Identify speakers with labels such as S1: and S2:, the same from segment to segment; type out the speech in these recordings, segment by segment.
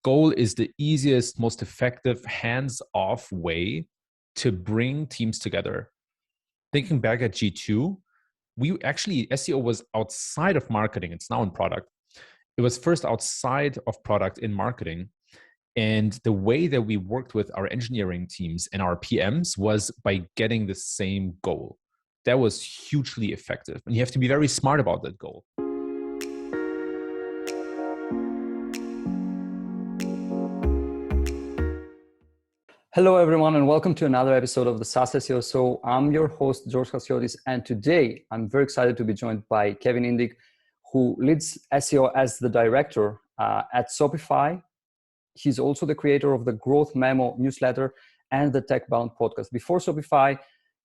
S1: goal is the easiest, most effective, hands-off way to bring teams together. Thinking back at G2, we actually, SEO was outside of marketing. It's now in product. It was first outside of product in marketing. And the way that we worked with our engineering teams and our PMs was by getting the same goal. That was hugely effective. And you have to be very smart about that goal.
S2: Hello, everyone, and welcome to another episode of the SaaS SEO Show. I'm your host, George Hasiotis, and today I'm very excited to be joined by Kevin Indig, who leads SEO as the director at Shopify. He's also the creator of the Growth Memo newsletter and the TechBound podcast. Before Shopify,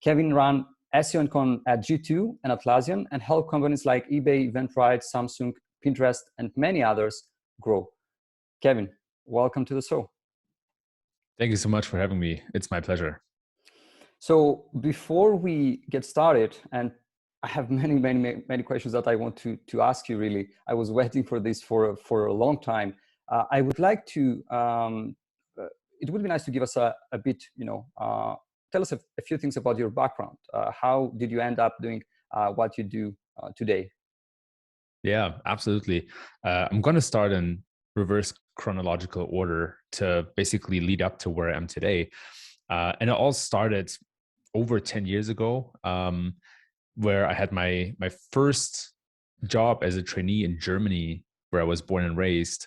S2: Kevin ran SEO and Con at G2 and Atlassian and helped companies like eBay, Eventbrite, Samsung, Pinterest, and many others grow. Kevin, welcome to the show.
S1: Thank you so much for having me. It's my pleasure.
S2: So before we get started, and I have many questions that I want to ask you, really. I was waiting for this for a long time. I would like to, it would be nice to give us a bit, tell us a few things about your background. How did you end up doing what you do today?
S1: Yeah, absolutely. I'm going to start in reverse chronological order to basically lead up to where I am today. And it all started over 10 years ago, where I had my first job as a trainee in Germany, where I was born and raised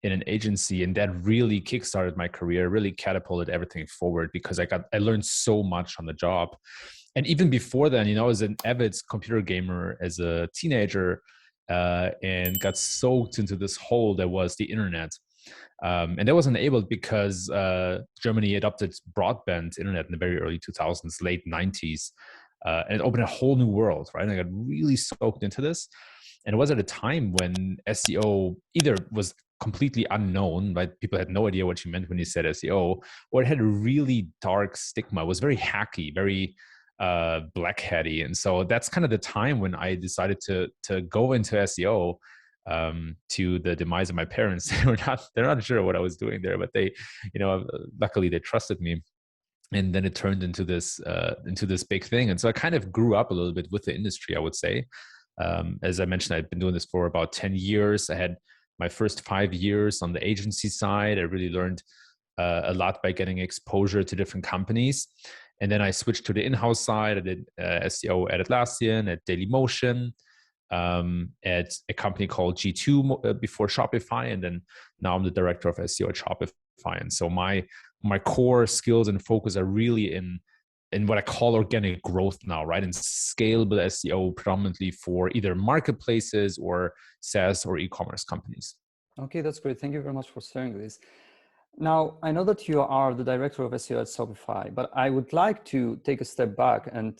S1: in an agency. And that really kickstarted my career, really catapulted everything forward because I learned so much on the job. And even before then, I was an avid computer gamer as a teenager, and got soaked into this hole that was the internet. And that was enabled because Germany adopted broadband internet in the very early 2000s, late 90s. And it opened a whole new world, right? And I got really soaked into this. And it was at a time when SEO either was completely unknown, right? People had no idea what you meant when you said SEO, or it had a really dark stigma. It was very hacky, very black hatty. And so that's kind of the time when I decided to go into SEO, to the demise of my parents. They're not sure what I was doing there, but they, luckily they trusted me. And then it turned into this big thing. And so I kind of grew up a little bit with the industry, I would say. As I mentioned, I've been doing this for about 10 years. I had my first 5 years on the agency side. I really learned a lot by getting exposure to different companies. And then I switched to the in-house side. I did SEO at Atlassian, at Dailymotion, at a company called G2 before Shopify. And then now I'm the director of SEO at Shopify. And so my core skills and focus are really in what I call organic growth now, right? And scalable SEO predominantly for either marketplaces or SaaS or e-commerce companies.
S2: Okay, that's great. Thank you very much for sharing this. Now, I know that you are the director of SEO at Shopify, but I would like to take a step back and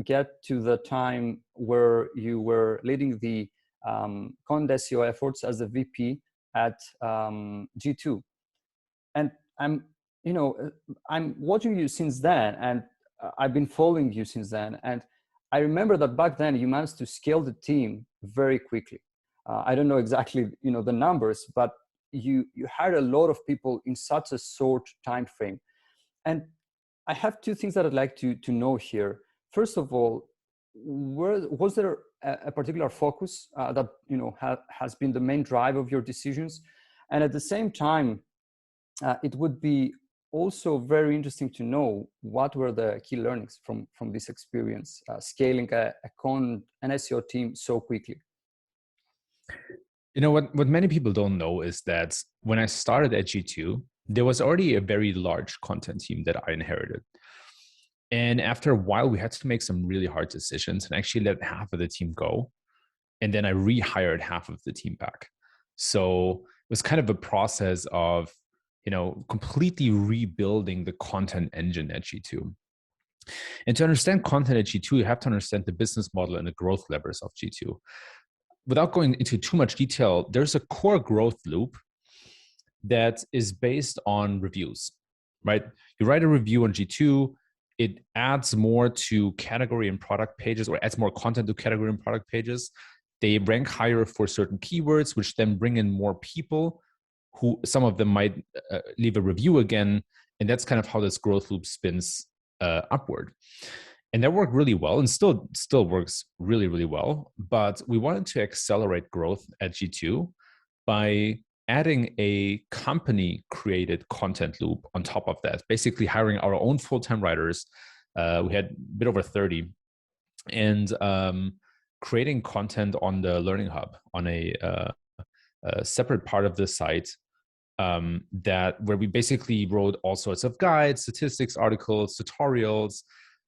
S2: get to the time where you were leading the content SEO efforts as a VP at G2. And I'm watching you since then, and I've been following you since then. And I remember that back then you managed to scale the team very quickly. I don't know exactly, the numbers, but you hired a lot of people in such a short time frame. And I have two things that I'd like to know here. First of all, was there a particular focus that has been the main drive of your decisions? And at the same time, it would be also very interesting to know what were the key learnings from this experience, scaling an SEO team so quickly.
S1: What many people don't know is that when I started at G2, there was already a very large content team that I inherited. And after a while, we had to make some really hard decisions and actually let half of the team go. And then I rehired half of the team back. So it was kind of a process of, completely rebuilding the content engine at G2. And to understand content at G2, you have to understand the business model and the growth levers of G2. Without going into too much detail, there's a core growth loop that is based on reviews, right? You write a review on G2, it adds more to category and product pages, or adds more content to category and product pages. They rank higher for certain keywords, which then bring in more people who some of them might leave a review again. And that's kind of how this growth loop spins upward. And that worked really well and still works really, really well. But we wanted to accelerate growth at G2 by adding a company created content loop on top of that, basically hiring our own full-time writers. We had a bit over 30, and creating content on the Learning Hub on a separate part of the site, where we basically wrote all sorts of guides, statistics, articles, tutorials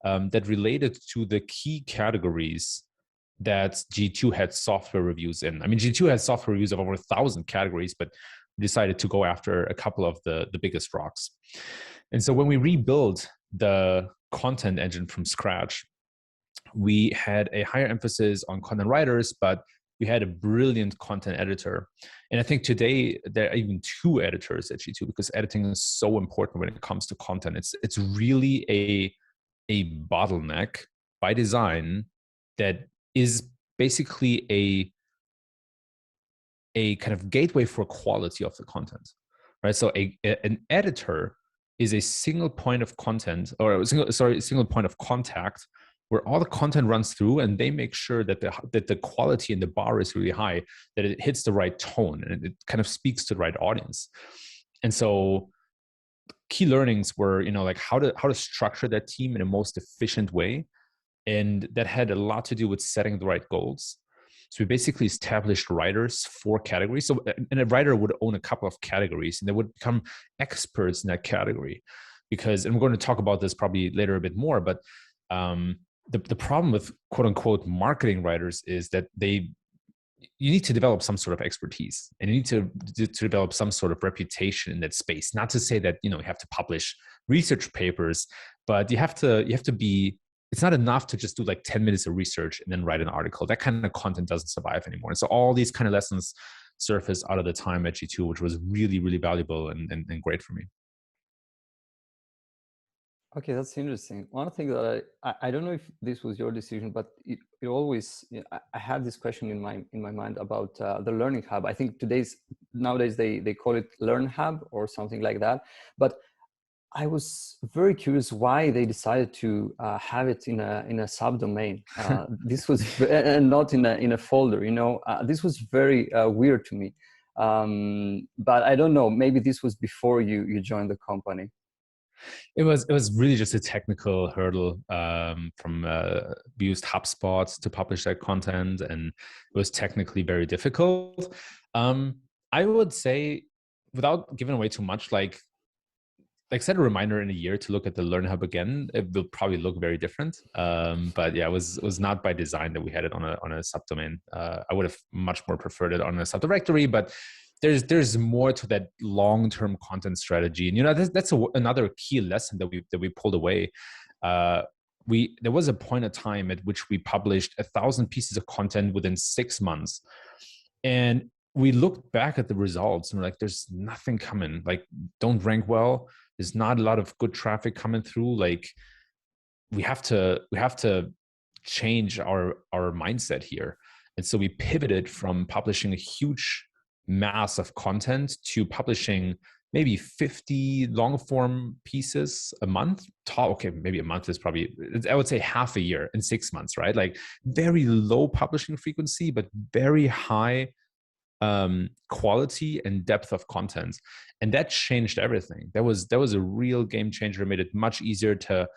S1: that related to the key categories that G2 had software reviews in. I mean, G2 had software reviews of over 1,000 categories, but we decided to go after a couple of the biggest rocks. And so when we rebuilt the content engine from scratch, we had a higher emphasis on content writers, but we had a brilliant content editor. And I think today there are even 2 editors at G2 because editing is so important when it comes to content. It's really a bottleneck by design that is basically a kind of gateway for quality of the content, right? So an editor is a single point of content, or a single point of contact where all the content runs through, and they make sure that the quality and the bar is really high, that it hits the right tone and it kind of speaks to the right audience. And so key learnings were, like how to structure that team in a most efficient way. And that had a lot to do with setting the right goals. So we basically established writers for categories. So, and a writer would own a couple of categories and they would become experts in that category. Because, and we're going to talk about this probably later a bit more, but the problem with quote unquote marketing writers is that you need to develop some sort of expertise and you need to develop some sort of reputation in that space. Not to say that, you have to publish research papers, but you have to be, it's not enough to just do like 10 minutes of research and then write an article. That kind of content doesn't survive anymore. And so all these kind of lessons surfaced out of the time at G2, which was really, really valuable and great for me.
S2: Okay, that's interesting. One thing that I don't know if this was your decision, but it always, I had this question in my mind about the Learning Hub. I think nowadays they call it Learn Hub or something like that. But I was very curious why they decided to have it in a subdomain. This was and not in a folder. This was very weird to me. But I don't know. Maybe this was before you joined the company.
S1: It was really just a technical hurdle. We used HubSpot to publish that content, and it was technically very difficult. I would say, without giving away too much, like set a reminder in a year to look at the Learn Hub again. It will probably look very different. But yeah, it was not by design that we had it on a subdomain. I would have much more preferred it on a subdirectory, but there's more to that long-term content strategy. And that's another key lesson that we pulled away. There was a point of time at which we published 1,000 pieces of content within 6 months. And we looked back at the results and we're like, there's nothing coming, like don't rank well. There's not a lot of good traffic coming through. Like we have to change our mindset here. And so we pivoted from publishing a huge mass of content to publishing maybe 50 long form pieces a month. Okay, maybe a month is probably, I would say half a year in 6 months, right? Like very low publishing frequency, but very high quality and depth of content. And that changed everything. That was a real game changer. It made it much easier to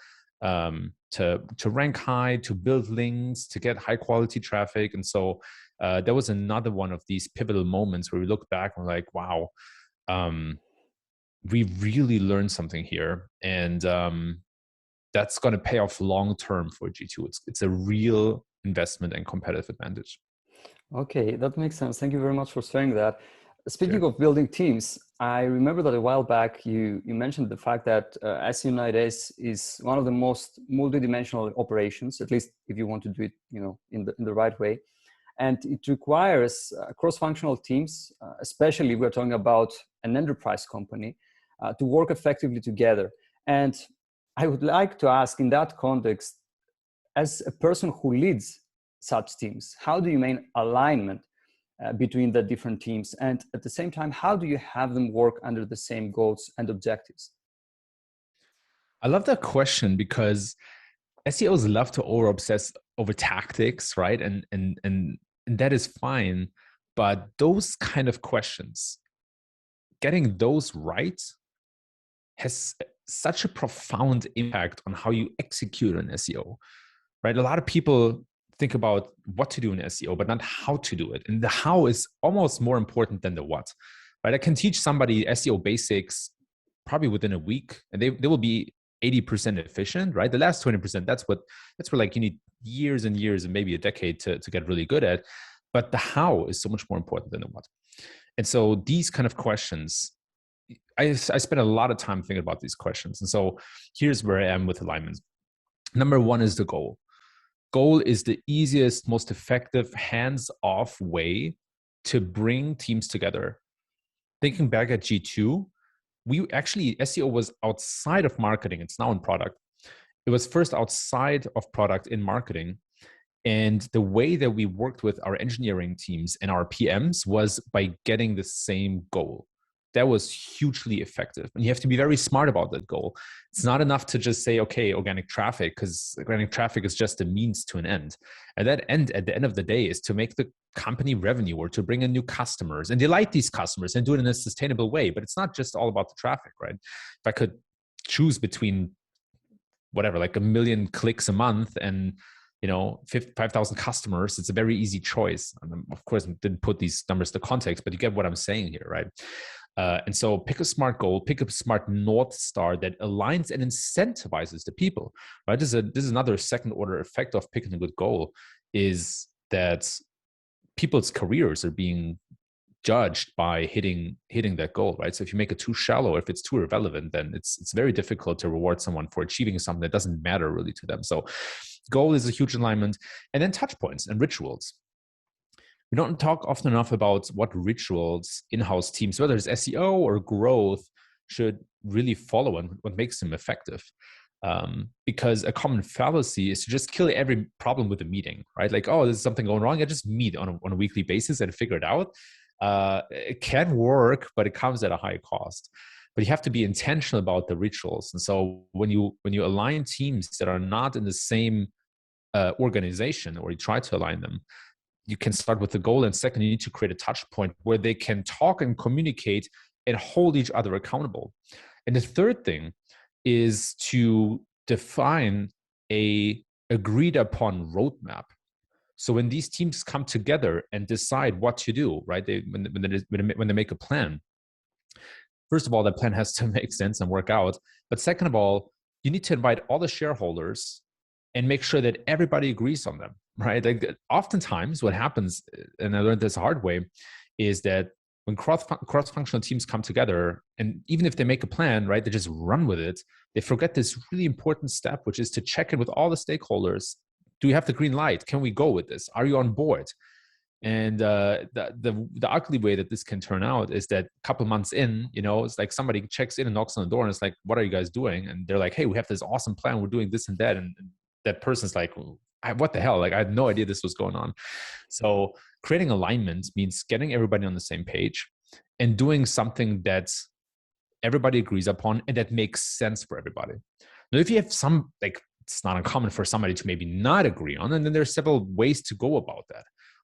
S1: rank high, to build links, to get high quality traffic. And so that was another one of these pivotal moments where we look back and we're like, wow, we really learned something here. And that's going to pay off long term for G2. It's a real investment and competitive advantage.
S2: Okay, that makes sense. Thank you very much for sharing that. Speaking of building teams, I remember that a while back you mentioned the fact that SEO nowadays is one of the most multidimensional operations, at least if you want to do it, in the right way. And it requires cross-functional teams, especially if we're talking about an enterprise company, to work effectively together. And I would like to ask, in that context, as a person who leads such teams, how do you maintain alignment between the different teams? And at the same time, how do you have them work under the same goals and objectives?
S1: I love that question because SEOs love to over obsess over tactics, right? And that is fine. But those kind of questions, getting those right has such a profound impact on how you execute an SEO, right? A lot of people think about what to do in SEO, but not how to do it. And the how is almost more important than the what, right? I can teach somebody SEO basics probably within a week, and they will be 80% efficient, right? The last 20%, that's where like you need years and years and maybe a decade to get really good at. But the how is so much more important than the what. And so these kind of questions, I spent a lot of time thinking about these questions. And so here's where I am with alignment. Number one is the goal. Goal is the easiest, most effective, hands-off way to bring teams together. Thinking back at G2, we actually, SEO was outside of marketing. It's now in product. It was first outside of product in marketing. And the way that we worked with our engineering teams and our PMs was by getting the same goal. That was hugely effective. And you have to be very smart about that goal. It's not enough to just say, okay, organic traffic, because organic traffic is just a means to an end. And that end, at the end of the day, is to make the company revenue or to bring in new customers and delight these customers and do it in a sustainable way. But it's not just all about the traffic, right? If I could choose between whatever, like 1 million clicks a month and 5,000 customers, it's a very easy choice. And of course, I didn't put these numbers to context, but you get what I'm saying here, right? And so pick a smart goal, pick a smart North Star that aligns and incentivizes the people, right? This is another second order effect of picking a good goal, is that people's careers are being judged by hitting that goal, right? So if you make it too shallow, if it's too irrelevant, then it's very difficult to reward someone for achieving something that doesn't matter really to them. So goal is a huge alignment. And then touch points and rituals. We don't talk often enough about what rituals in-house teams, whether it's SEO or growth, should really follow and what makes them effective. Because a common fallacy is to just kill every problem with a meeting, right? Like, oh, there's something going wrong. I just meet on a weekly basis and figure it out. It can work, but it comes at a high cost. But you have to be intentional about the rituals. And so when you align teams that are not in the same organization, or you try to align them, you can start with the goal. And second, you need to create a touch point where they can talk and communicate and hold each other accountable. And the third thing is to define a agreed upon roadmap. So when these teams come together and decide what to do, right? When they make a plan, first of all, that plan has to make sense and work out. But second of all, you need to invite all the shareholders and make sure that everybody agrees on them, right? Like oftentimes what happens, and I learned this the hard way, is that when cross-functional teams come together, and even if they make a plan, right, they just run with it, they forget this really important step, which is to check in with all the stakeholders. Do we have the green light? Can we go with this? Are you on board? And the ugly way that this can turn out is that a couple months in, it's like somebody checks in and knocks on the door and it's like, what are you guys doing? And they're like, hey, we have this awesome plan. We're doing this and that. And that person's like, what the hell? Like, I had no idea this was going on. So creating alignment means getting everybody on the same page and doing something that everybody agrees upon and that makes sense for everybody. Now, if you have some, like, it's not uncommon for somebody to maybe not agree on, and then there's several ways to go about that.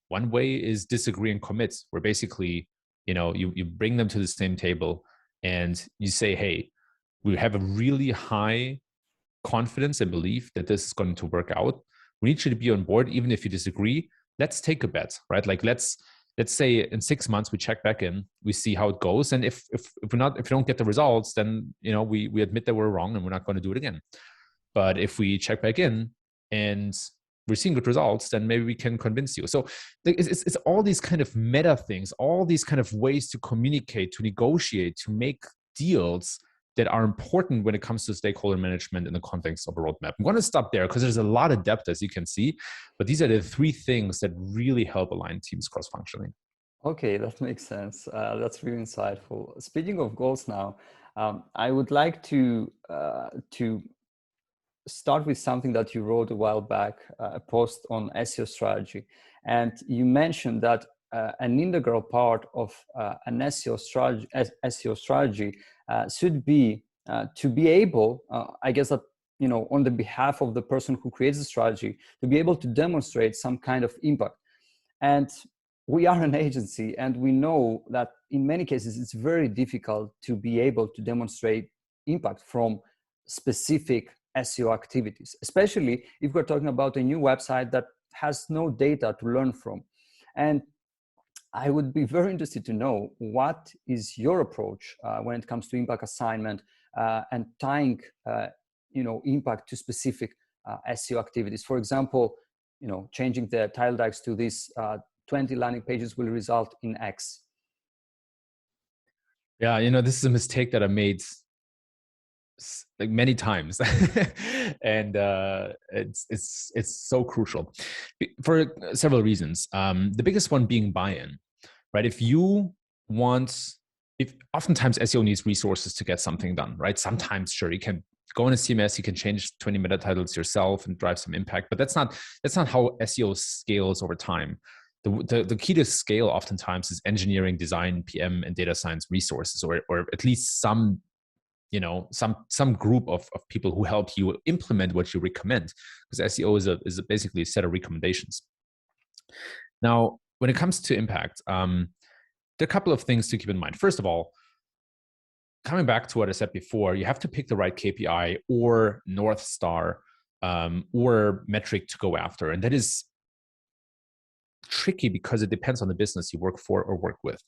S1: One way is disagree and commit, where basically, you bring them to the same table and you say, hey, we have a really high confidence and belief that this is going to work out. We need you to be on board, even if you disagree. Let's take a bet, right? Like let's say in 6 months we check back in, we see how it goes, and if we don't get the results, then we admit that we're wrong and we're not going to do it again. But if we check back in and we're seeing good results, then maybe we can convince you. So it's all these kind of meta things, all these kind of ways to communicate, to negotiate, to make deals that are important when it comes to stakeholder management in the context of a roadmap. I'm going to stop there because there's a lot of depth, as you can see, but these are the 3 things that really help align teams cross-functionally.
S2: Okay, that makes sense. That's really insightful. Speaking of goals now, I would like to start with something that you wrote a while back, a post on SEO strategy. And you mentioned that an integral part of an SEO strategy should be to be able, I guess that, on the behalf of the person who creates the strategy, to be able to demonstrate some kind of impact. And we are an agency, and we know that in many cases it's very difficult to be able to demonstrate impact from specific SEO activities, especially if we're talking about a new website that has no data to learn from. And I would be very interested to know, what is your approach when it comes to impact assignment and tying impact to specific SEO activities? For example, changing the title tags to these 20 landing pages will result in X.
S1: Yeah, this is a mistake that I made like many times, and it's so crucial for several reasons. The biggest one being buy-in, right? If oftentimes SEO needs resources to get something done, right? Sometimes, sure, you can go in a CMS, you can change 20 meta titles yourself and drive some impact, but that's not how SEO scales over time. The key to scale oftentimes is engineering, design, PM, and data science resources, or at least some group of people who help you implement what you recommend, because SEO is basically a set of recommendations. Now, when it comes to impact, there are a couple of things to keep in mind. First of all, coming back to what I said before, you have to pick the right KPI or North Star or metric to go after. And that is tricky because it depends on the business you work for or work with.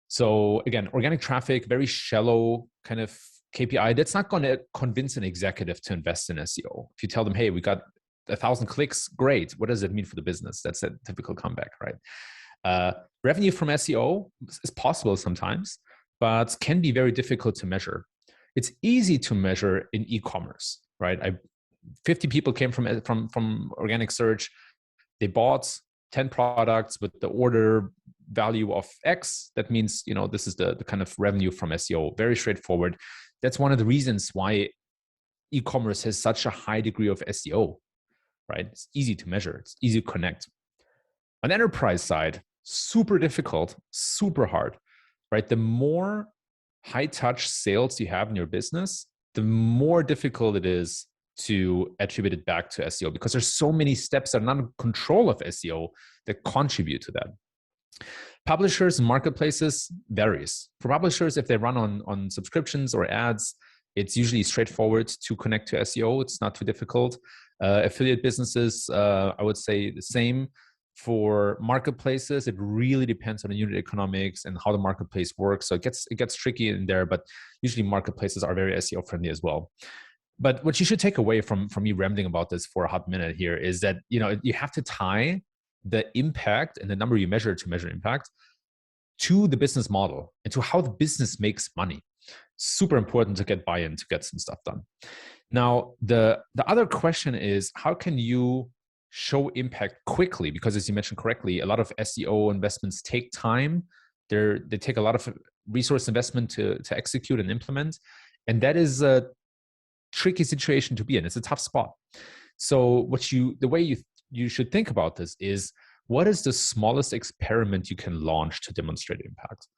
S1: So again, organic traffic, very shallow kind of KPI. That's not going to convince an executive to invest in SEO. If you tell them, hey, we got 1,000 clicks, great. What does it mean for the business? That's a typical comeback, right? Revenue from SEO is possible sometimes, but can be very difficult to measure. It's easy to measure in e-commerce, right? 50 people came from organic search. They bought 10 products with the order value of X. That means, this is the kind of revenue from SEO. Very straightforward. That's one of the reasons why e-commerce has such a high degree of SEO, right? It's easy to measure. It's easy to connect. On the enterprise side, super difficult, super hard, right? The more high-touch sales you have in your business, the more difficult it is to attribute it back to SEO, because there's so many steps that are not in control of SEO that contribute to that. Publishers and marketplaces varies. For publishers, if they run on subscriptions or ads, it's usually straightforward to connect to SEO. It's not too difficult. Affiliate businesses, I would say the same. For marketplaces, it really depends on the unit economics and how the marketplace works. So it gets tricky in there, but usually marketplaces are very SEO friendly as well. But what you should take away from me rambling about this for a hot minute here is that, you have to tie the impact and the number you measure to measure impact to the business model and to how the business makes money. Super important to get buy-in to get some stuff done. Now, the other question is, how can you show impact quickly? Because as you mentioned correctly, a lot of SEO investments take time. They take a lot of resource investment to execute and implement. And that is a tricky situation to be in. It's a tough spot. So the way you should think about this is, what is the smallest experiment you can launch to demonstrate impact,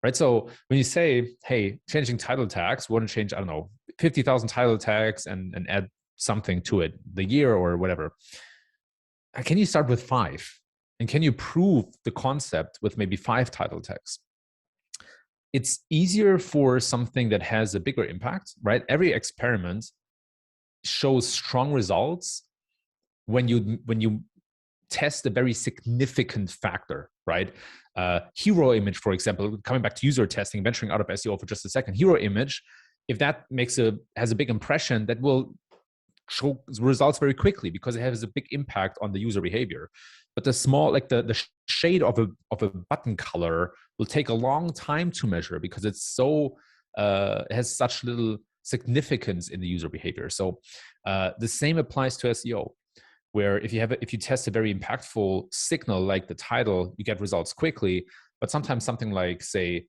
S1: right? So when you say, hey, changing title tags, we want to change, 50,000 title tags and add something to it, the year or whatever. Can you start with 5? And can you prove the concept with maybe 5 title tags? It's easier for something that has a bigger impact, right? Every experiment shows strong results when you test a very significant factor, right? Hero image, for example, coming back to user testing, venturing out of SEO for just a second. Hero image, if that has a big impression, that will show results very quickly because it has a big impact on the user behavior. But the small, like the shade of a button color will take a long time to measure because it's so it has such little significance in the user behavior. So the same applies to SEO, where if you test a very impactful signal like the title, you get results quickly. But sometimes something like, say,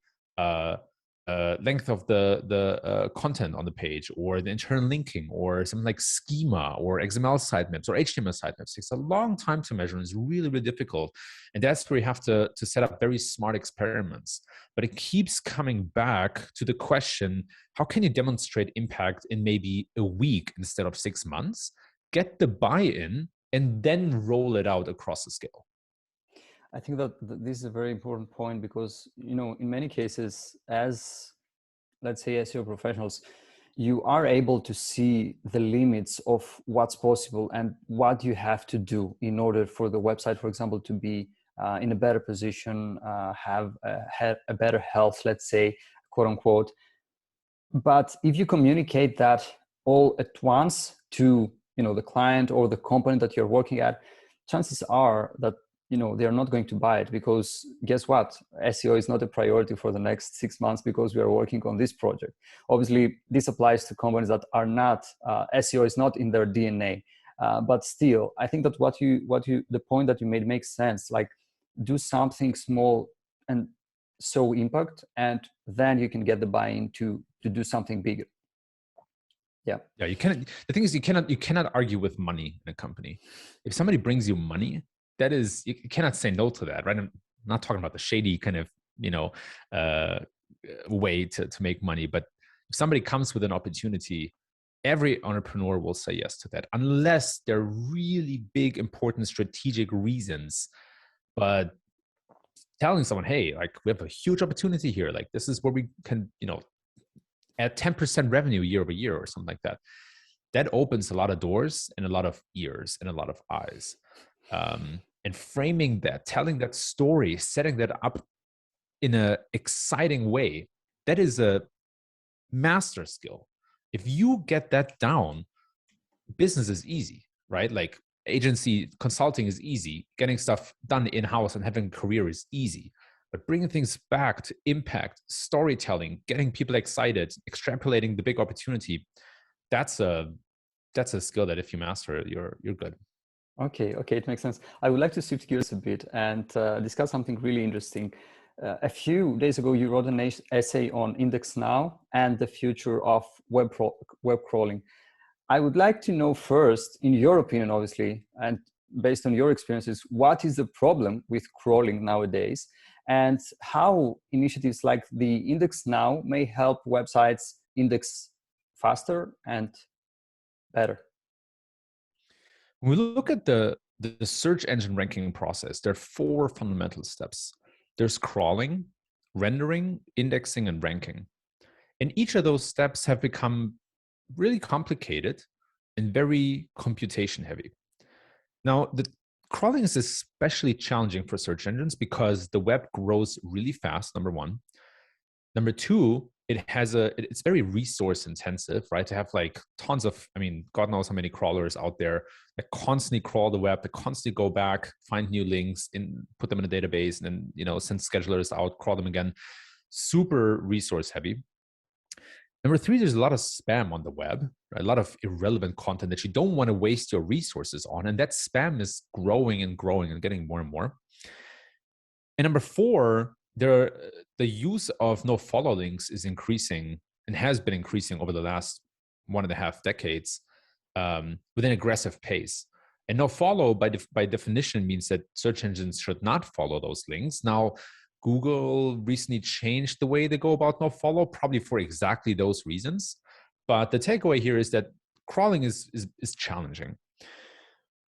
S1: length of the content on the page, or the internal linking, or something like schema, or XML sitemaps, or HTML sitemaps. It takes a long time to measure, and it's really, really difficult. And that's where you have to set up very smart experiments. But it keeps coming back to the question, how can you demonstrate impact in maybe a week instead of 6 months, get the buy-in, and then roll it out across the scale?
S2: I think that this is a very important point because, in many cases, as let's say SEO professionals, you are able to see the limits of what's possible and what you have to do in order for the website, for example, to be in a better position, have a better health, let's say, quote unquote. But if you communicate that all at once to the client or the company that you're working at, chances are that they're not going to buy it, because guess what? SEO is not a priority for the next 6 months because we are working on this project. Obviously, this applies to companies that are not, SEO is not in their DNA. But still, I think that the point that you made makes sense. Like, do something small and show impact, and then you can get the buy-in to do something bigger. Yeah.
S1: You cannot. The thing is, you cannot argue with money in a company. If somebody brings you money, that is, you cannot say no to that, right? I'm not talking about the shady kind of way to make money, but if somebody comes with an opportunity, every entrepreneur will say yes to that, unless they're really big, important, strategic reasons. But telling someone, hey, like, we have a huge opportunity here, like, this is where we can, add 10% revenue year over year or something like that, that opens a lot of doors and a lot of ears and a lot of eyes. And framing that, telling that story, setting that up in an exciting way, that is a master skill. If you get that down, business is easy, right? Like, agency consulting is easy. Getting stuff done in-house and having a career is easy. But bringing things back to impact, storytelling, getting people excited, extrapolating the big opportunity, that's a skill that if you master it, you're good.
S2: Okay, it makes sense. I would like to shift gears a bit and discuss something really interesting. A few days ago, you wrote an essay on Index Now and the future of web crawling. I would like to know first, in your opinion, obviously, and based on your experiences, what is the problem with crawling nowadays, and how initiatives like the Index Now may help websites index faster and better?
S1: When we look at the search engine ranking process, there are 4 fundamental steps. There's crawling, rendering, indexing, and ranking. And each of those steps have become really complicated and very computation heavy. Now, the crawling is especially challenging for search engines because the web grows really fast, number one. Number two, it's very resource intensive, right? To have like tons of, God knows how many crawlers out there that constantly crawl the web, that constantly go back, find new links, and put them in a database, and then send schedulers out, crawl them again. Super resource heavy. Number three, there's a lot of spam on the web, right? A lot of irrelevant content that you don't want to waste your resources on, and that spam is growing and growing and getting more and more. And number four, the use of no follow links is increasing and has been increasing over the last 1.5 decades with an aggressive pace. And no follow by definition means that search engines should not follow those links. Now, Google recently changed the way they go about no follow, probably for exactly those reasons. But the takeaway here is that crawling is challenging.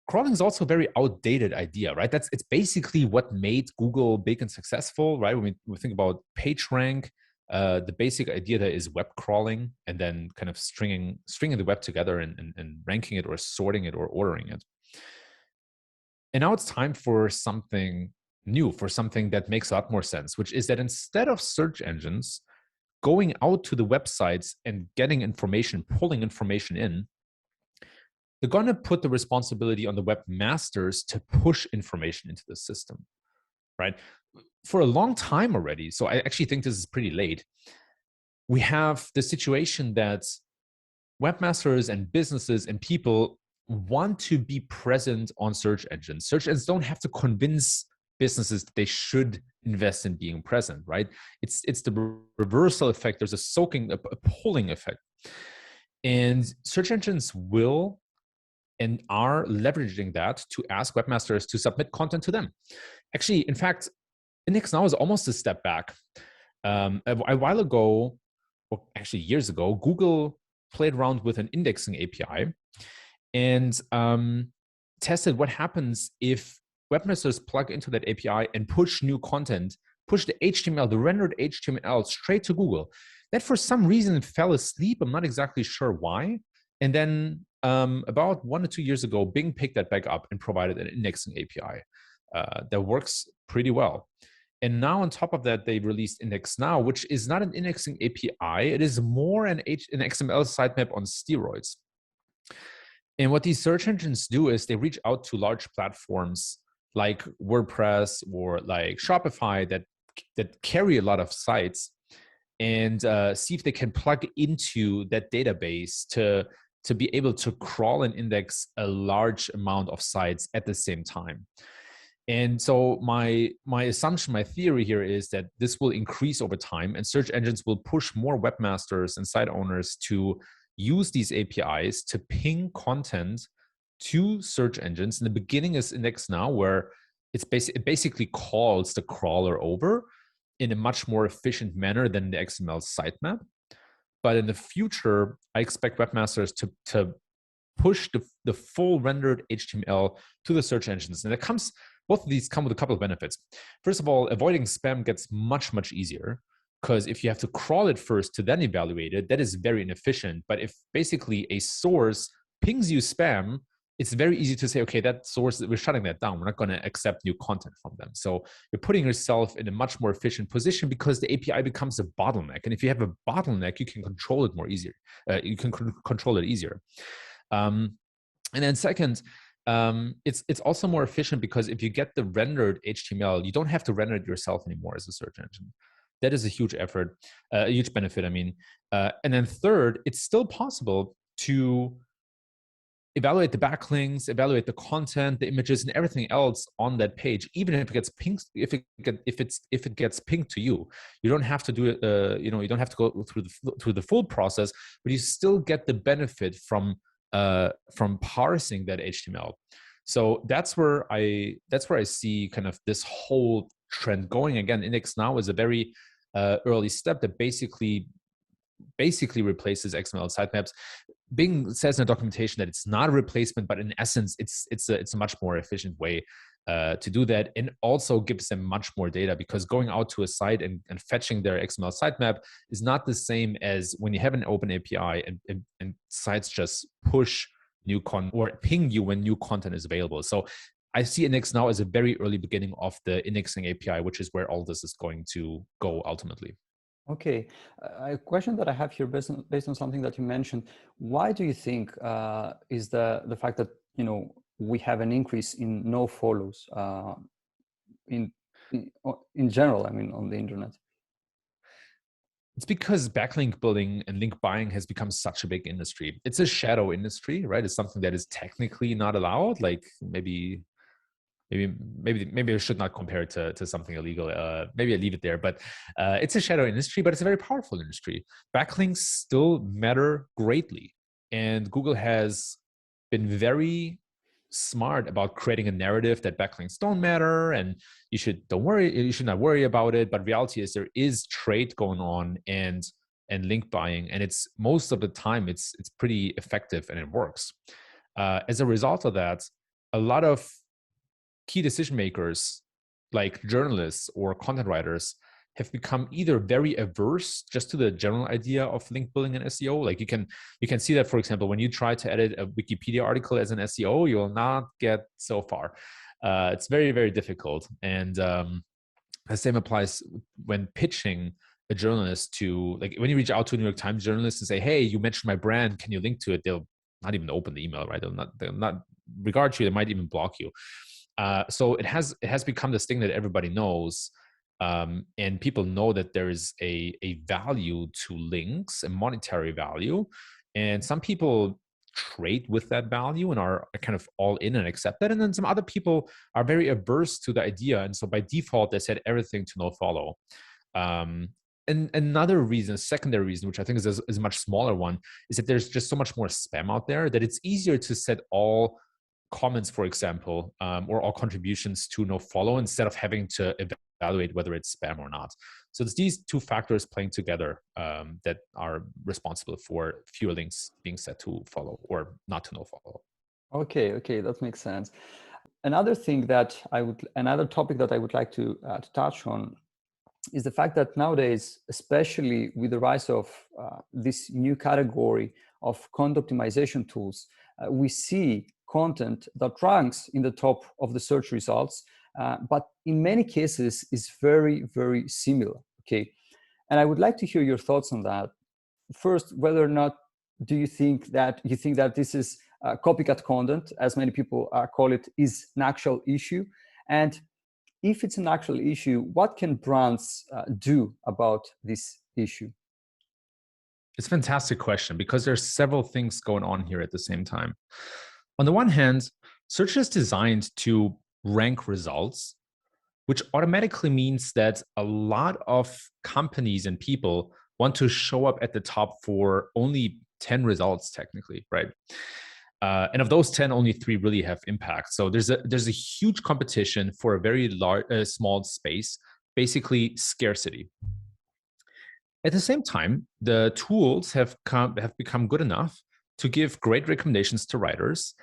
S1: Crawling is also a very outdated idea, right? It's basically what made Google big and successful, right? When we think about PageRank, the basic idea there is web crawling and then kind of stringing the web together and ranking it or sorting it or ordering it. And now it's time for something new, for something that makes a lot more sense, which is that instead of search engines going out to the websites and getting information, pulling information in, they're going to put the responsibility on the webmasters to push information into the system, right? For a long time already, so I actually think this is pretty late, we have the situation that webmasters and businesses and people want to be present on search engines. Search engines don't have to convince businesses they should invest in being present, right? It's the reversal effect. There's a pulling effect. And search engines will and are leveraging that to ask webmasters to submit content to them. Actually, in fact, Index Now is almost a step back. A while ago, or actually years ago, Google played around with an indexing API and tested what happens if webmasters plug into that API and push new content, push the HTML, the rendered HTML straight to Google. That for some reason fell asleep. I'm not exactly sure why. And then about 1 or 2 years ago, Bing picked that back up and provided an indexing API that works pretty well. And now on top of that, they released Index Now, which is not an indexing API. It is more an XML sitemap on steroids. And what these search engines do is they reach out to large platforms like WordPress or like Shopify that carry a lot of sites and see if they can plug into that database to be able to crawl and index a large amount of sites at the same time. And so my assumption, my theory here is that this will increase over time, and search engines will push more webmasters and site owners to use these APIs to ping content to search engines. In the beginning is Index Now, where it basically calls the crawler over in a much more efficient manner than the XML sitemap. But in the future, I expect webmasters to push the full rendered HTML to the search engines. And both of these come with a couple of benefits. First of all, avoiding spam gets much, much easier, because if you have to crawl it first to then evaluate it, that is very inefficient. But if basically a source pings you spam, it's very easy to say, okay, that source, we're shutting that down. We're not going to accept new content from them. So you're putting yourself in a much more efficient position because the API becomes a bottleneck. And if you have a bottleneck, you can control it more easier. You can control it easier. And then second, it's also more efficient because if you get the rendered HTML, you don't have to render it yourself anymore as a search engine. That is a huge effort, a huge benefit, I mean. And then third, it's still possible to evaluate the backlinks, evaluate the content, the images, and everything else on that page, even if it gets pinged, if it gets pinged to you. You don't have to do it. You don't have to go through the full process, but you still get the benefit from parsing that HTML. So that's where I see kind of this whole trend going. Again, Index Now is a very early step that basically replaces XML sitemaps. Bing says in the documentation that it's not a replacement, but in essence, it's a much more efficient way to do that, and also gives them much more data, because going out to a site and fetching their XML sitemap is not the same as when you have an open API and sites just push new content or ping you when new content is available. So I see Index Now as a very early beginning of the indexing API, which is where all this is going to go ultimately.
S2: Okay, a question that I have here based on something that you mentioned. Why do you think is the fact that we have an increase in no follows in general? I mean, on the internet.
S1: It's because backlink building and link buying has become such a big industry. It's a shadow industry, right? It's something that is technically not allowed. Like maybe I should not compare it to something illegal. Maybe I leave it there. But it's a shadow industry, but it's a very powerful industry. Backlinks still matter greatly, and Google has been very smart about creating a narrative that backlinks don't matter, and you should not worry about it. But reality is there is trade going on and link buying, and it's most of the time it's pretty effective and it works. As a result of that, a lot of key decision makers like journalists or content writers have become either very averse just to the general idea of link building and SEO. Like you can see that, for example, when you try to edit a Wikipedia article as an SEO, you will not get so far. It's very, very difficult. And the same applies when pitching a journalist to, like when you reach out to a New York Times journalist and say, hey, you mentioned my brand, can you link to it? They'll not even open the email, right? They'll not regard you. They might even block you. So it has become this thing that everybody knows, and people know that there is a value to links, a monetary value, and some people trade with that value and are kind of all in and accept that. And then some other people are very averse to the idea. And so by default, they set everything to no follow. And another reason, secondary reason, which I think is a much smaller one, is that there's just so much more spam out there that it's easier to set all comments, for example, or all contributions to no follow instead of having to evaluate whether it's spam or not. So it's these two factors playing together that are responsible for fewer links being set to follow or not to no follow.
S2: Okay, that makes sense. Another topic that I would like to touch on is the fact that nowadays, especially with the rise of this new category of content optimization tools, we see content that ranks in the top of the search results, but in many cases is very, very similar. Okay, and I would like to hear your thoughts on that. First, whether or not do you think that this is copycat content, as many people call it, is an actual issue, and if it's an actual issue, what can brands do about this issue?
S1: It's a fantastic question because there's several things going on here at the same time. On the one hand, search is designed to rank results, which automatically means that a lot of companies and people want to show up at the top for only 10 results, technically, right? And of those 10, only 3 really have impact. So there's a huge competition for a very small space, basically scarcity. At the same time, the tools have become good enough to give great recommendations to writers.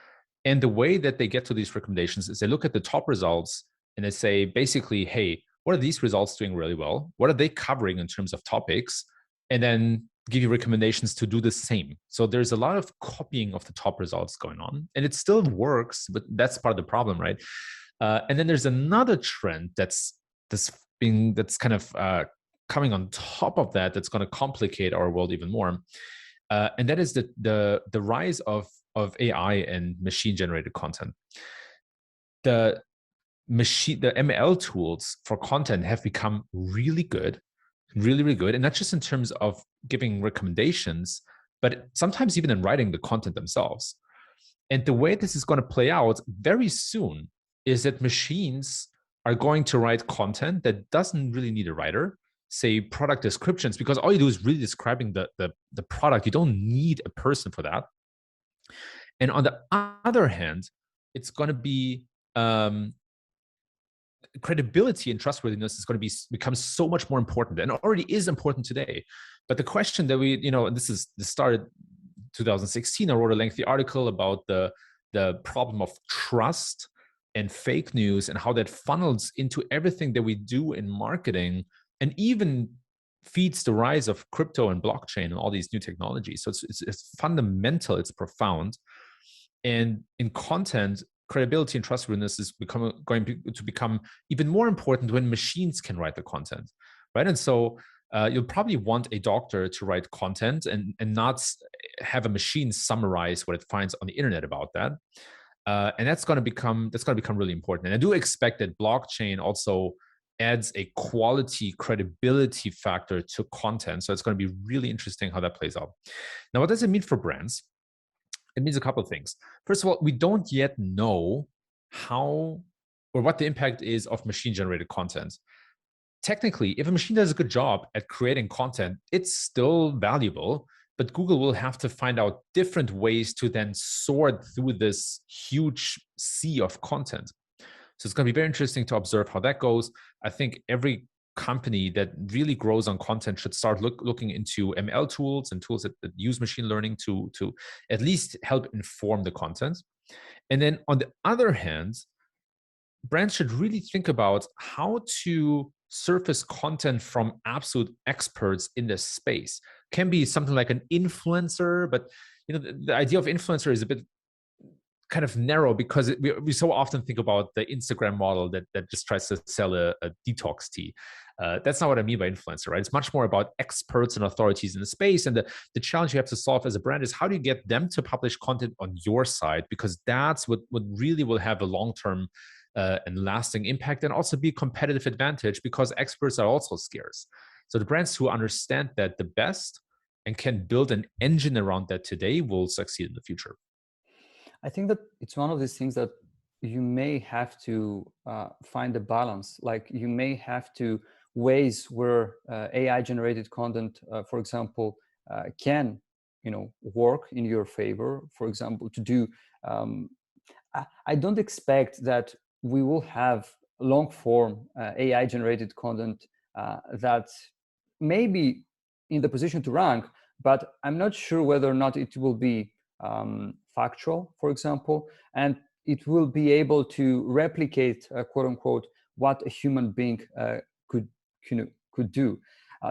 S1: And the way that they get to these recommendations is they look at the top results and they say, basically, hey, what are these results doing really well? What are they covering in terms of topics? And then give you recommendations to do the same. So there's a lot of copying of the top results going on, and it still works, but that's part of the problem, right? And then there's another trend that's kind of coming on top of that that's going to complicate our world even more, and that is the rise of AI and machine generated content. The ML tools for content have become really good, really good, and not just in terms of giving recommendations, but sometimes even in writing the content themselves. And the way this is going to play out very soon is that machines are going to write content that doesn't really need a writer, say product descriptions, because all you do is really describing the product. You don't need a person for that. And on the other hand, it's going to be credibility and trustworthiness is going to become so much more important, and already is important today. But the question that this started 2016. I wrote a lengthy article about the problem of trust and fake news and how that funnels into everything that we do in marketing, and even feeds the rise of crypto and blockchain and all these new technologies. So it's fundamental, it's profound. And in content, credibility and trustworthiness is going to become even more important when machines can write the content, right? And so you'll probably want a doctor to write content and not have a machine summarize what it finds on the internet about that. And that's going to become really important. And I do expect that blockchain also adds a quality credibility factor to content. So it's going to be really interesting how that plays out. Now, what does it mean for brands? It means a couple of things. First of all, we don't yet know how or what the impact is of machine-generated content. Technically, if a machine does a good job at creating content, it's still valuable, but Google will have to find out different ways to then sort through this huge sea of content. So it's going to be very interesting to observe how that goes. I think every company that really grows on content should start looking into ML tools and tools that use machine learning to at least help inform the content. And then on the other hand, brands should really think about how to surface content from absolute experts in this space. Can be something like an influencer, but the idea of influencer is a bit kind of narrow because we so often think about the Instagram model that just tries to sell a detox tea. That's not what I mean by influencer, right? It's much more about experts and authorities in the space. And the challenge you have to solve as a brand is how do you get them to publish content on your side? Because that's what really will have a long-term and lasting impact, and also be a competitive advantage because experts are also scarce. So the brands who understand that the best and can build an engine around that today will succeed in the future.
S2: I think that it's one of these things that you may have to find a balance. Like you may have to ways where AI generated content, for example, can work in your favor. For example, to do I don't expect that we will have long form AI generated content that may be in the position to rank, but I'm not sure whether or not it will be factual, for example, and it will be able to replicate, quote unquote, what a human being could could do.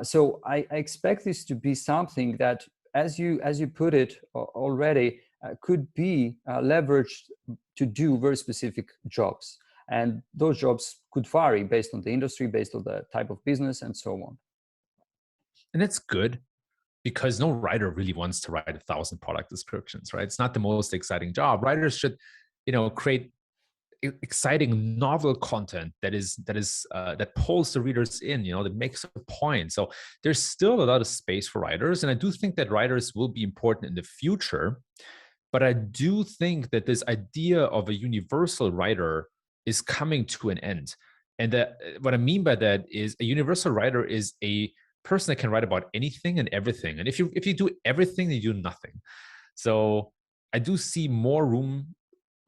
S2: So I expect this to be something that, as you put it already, could be leveraged to do very specific jobs. And those jobs could vary based on the industry, based on the type of business, and so on.
S1: And that's good, because no writer really wants to write 1,000 product descriptions, right? It's not the most exciting job. Writers should, create exciting novel content that pulls the readers in, that makes a point. So there's still a lot of space for writers, and I do think that writers will be important in the future. But I do think that this idea of a universal writer is coming to an end. And that what I mean by that is a universal writer is a person that can write about anything and everything. And if you do everything, then you do nothing. So I do see more room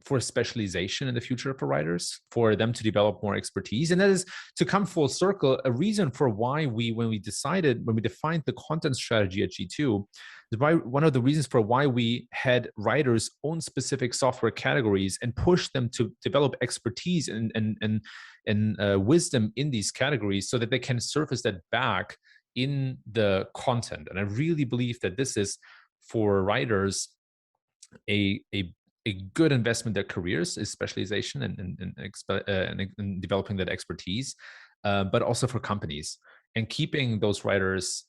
S1: for specialization in the future for writers, for them to develop more expertise. And that is, to come full circle, a reason for why when we defined the content strategy at G2, one of the reasons for why we had writers own specific software categories and push them to develop expertise and wisdom in these categories, so that they can surface that back in the content. And I really believe that this is, for writers, a good investment in their careers, is specialization and developing that expertise, but also for companies, and keeping those writers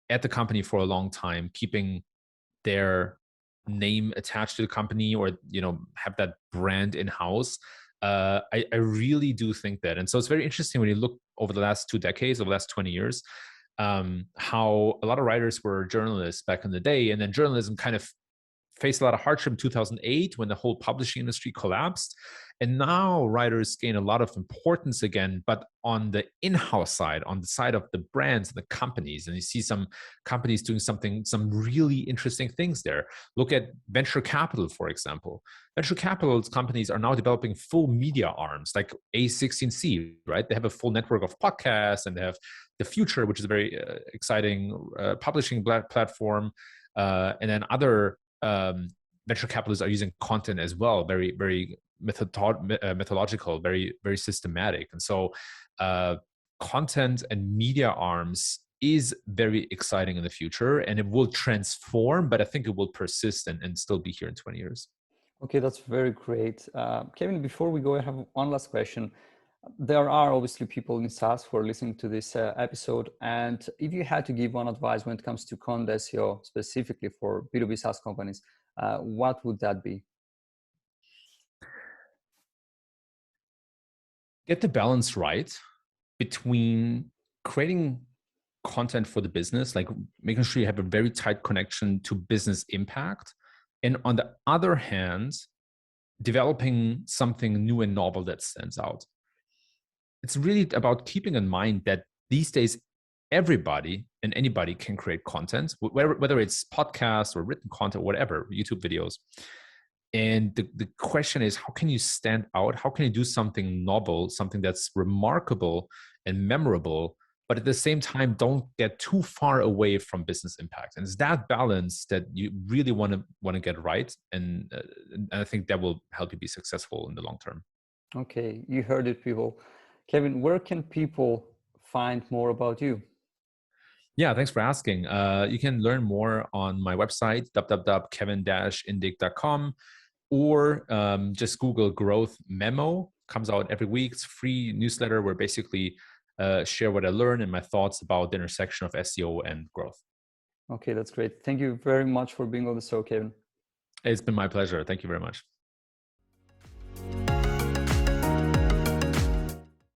S1: at the company for a long time, keeping their name attached to the company, or have that brand in house. I really do think that. And so it's very interesting when you look over the last 2 decades, over the last 20 years, how a lot of writers were journalists back in the day, and then journalism kind of faced a lot of hardship in 2008 when the whole publishing industry collapsed. And now writers gain a lot of importance again, but on the in-house side, on the side of the brands and the companies. And you see some companies doing some really interesting things there. Look at venture capital, for example. Venture capital companies are now developing full media arms, like A16C, right? They have a full network of podcasts, and they have The Future, which is a very exciting publishing platform. And then other venture capitalists are using content as well, very, very methodological, very, very systematic. And so content and media arms is very exciting in the future, and it will transform, but I think it will persist and still be here in 20 years.
S2: Okay, that's very great. Kevin, before we go, I have one last question. There are obviously people in SaaS who are listening to this episode. And if you had to give one advice when it comes to content SEO, specifically for B2B SaaS companies, what would that be?
S1: Get the balance right between creating content for the business, like making sure you have a very tight connection to business impact. And on the other hand, developing something new and novel that stands out. It's really about keeping in mind that these days, everybody and anybody can create content, whether it's podcasts or written content, whatever, YouTube videos. And the question is, how can you stand out? How can you do something novel, something that's remarkable and memorable, but at the same time, don't get too far away from business impact? And it's that balance that you really want to get right. And I think that will help you be successful in the long term.
S2: Okay, you heard it, people. Kevin, where can people find more about you?
S1: Yeah, thanks for asking. You can learn more on my website, www.kevin-indig.com, or just Google Growth Memo. Comes out every week. It's a free newsletter where basically share what I learned and my thoughts about the intersection of SEO and growth.
S2: Okay, that's great. Thank you very much for being on the show, Kevin.
S1: It's been my pleasure. Thank you very much.